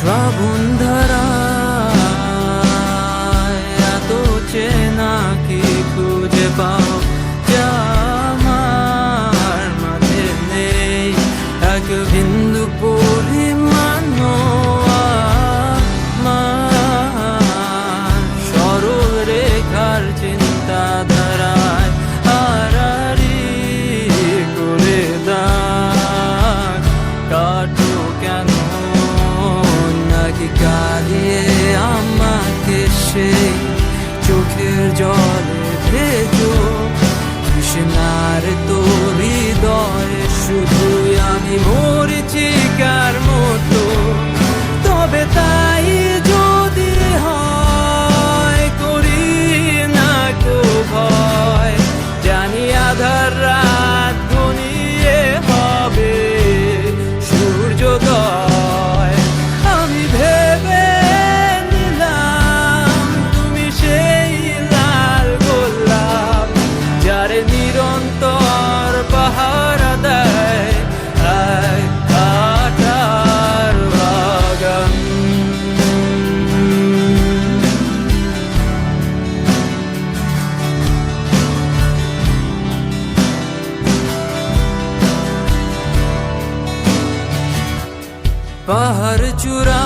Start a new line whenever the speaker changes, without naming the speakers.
শ্রাবণ ধারায় এত চেনা কি খুঁজে পাও যা আমার মাঝে নেই, এক বিন্দু পরিমাণ সরল রেখার চিন্তাধারায় আড়াআড়ি করে দাগ কাটো কেন নাকি কাঁদিয়ে আমাকে সেই চোখের জলে ভেজো তৃষ্ণার তোর হৃদয়ে শুধুই আমি মরিচিকার মতো। তবে তাই যদি হয় করি না কো ভয়, জানি আধার রাত ঘনিয়ে হবে সূর্যোদয়। আমি ভেবে নিলাম তুমি সেই লাল গোলাপ যারে নিরন্তর পাহারা দেয় এক কাঁটার বাগান। পাহাড় চূড়া